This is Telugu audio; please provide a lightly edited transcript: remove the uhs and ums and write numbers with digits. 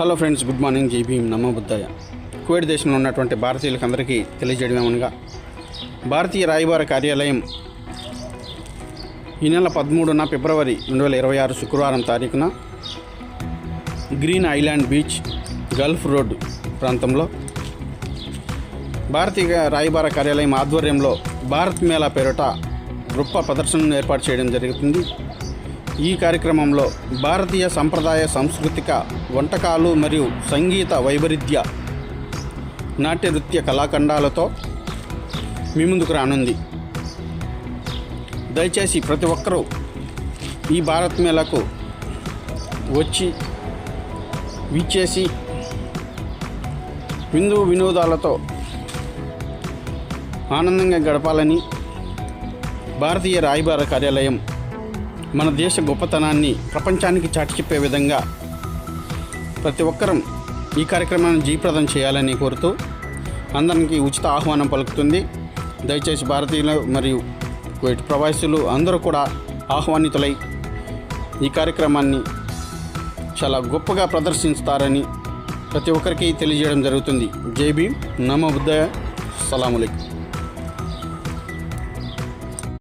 Hello friends, good morning. జై భీమ్, నమో బుద్ధాయ. కువైట్ దేశంలో ఉన్నటువంటి భారతీయులకు అందరికీ తెలియజేయడమేమనగా, భారతీయ రాయబార కార్యాలయం ఈ నెల 13న ఫిబ్రవరి 2026 శుక్రవారం తారీఖున green island beach Gulf road ప్రాంతంలో భారతీయ రాయబార కార్యాలయం ఆధ్వర్యంలో భారత్ మేళా పేరిట గొప్ప ప్రదర్శనను ఏర్పాటు చేయడం జరుగుతుంది. ఈ కార్యక్రమంలో భారతీయ సంప్రదాయ సాంస్కృతిక వంటకాలు మరియు సంగీత వైవిధ్య నాట్య నృత్య కళాఖండాలతో మీ ముందుకు రానుంది. దయచేసి ప్రతి ఒక్కరూ ఈ భారత్ మేళాకు వచ్చి వీచేసి వినోదాలతో ఆనందంగా గడపాలని భారతీయ రాయబార కార్యాలయం మన దేశ గొప్పతనాన్ని ప్రపంచానికి చాటి చెప్పే విధంగా ప్రతి ఒక్కరం ఈ కార్యక్రమాన్ని జయప్రదం చేయాలని కోరుతూ అందరికీ ఉచిత ఆహ్వానం పలుకుతుంది. దయచేసి భారతీయులు మరియు కువైట్ ప్రవాసులు అందరూ కూడా ఆహ్వానితులై ఈ కార్యక్రమాన్ని చాలా గొప్పగా ప్రదర్శిస్తారని ప్రతి ఒక్కరికి తెలియజేయడం జరుగుతుంది. జై భీమ్, నమో బుద్ధాయ, అస్సలాము అలైకుం.